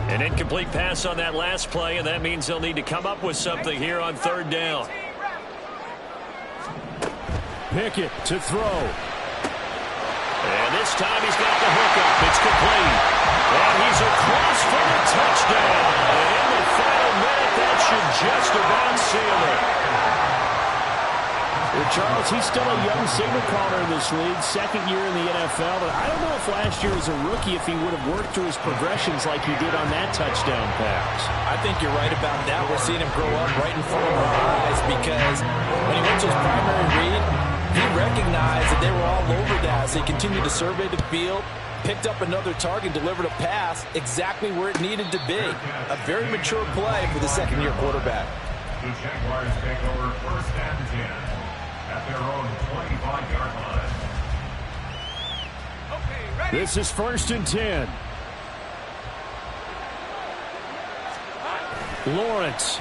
An incomplete pass on that last play, and that means they'll need to come up with something here on 3rd down. Pickett to throw. And this time he's got the hookup. It's complete. And he's across for the touchdown. And in the final minute, that should just about seal it. Well, Charles, he's still a young signal caller in this league, 2nd year in the NFL. But I don't know if last year as a rookie, if he would have worked through his progressions like he did on that touchdown pass. I think you're right about that. We're seeing him grow up right in front of our eyes, because when he went to his primary read, he recognized that they were all over that. So he continued to survey the field, picked up another target, delivered a pass exactly where it needed to be. A very mature play for the 2nd-year quarterback. The Jaguars take over 1st and 10 at their own 25-yard line. This is 1st and 10. Lawrence.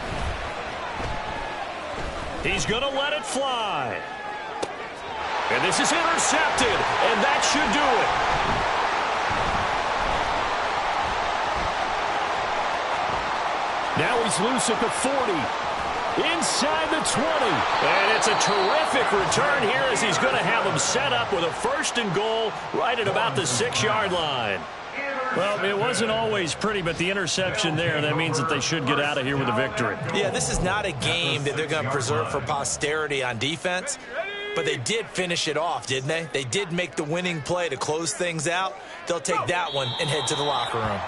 He's going to let it fly. And this is intercepted, and that should do it. Now he's loose at the 40. inside the 20. And it's a terrific return here as he's going to have him set up with a 1st and goal right at about the 6-yard line. Well, it wasn't always pretty, but the interception there, that means that they should get out of here with a victory. Yeah, this is not a game that they're going to preserve for posterity on defense, but they did finish it off, didn't they? They did make the winning play to close things out. They'll take that one and head to the locker room.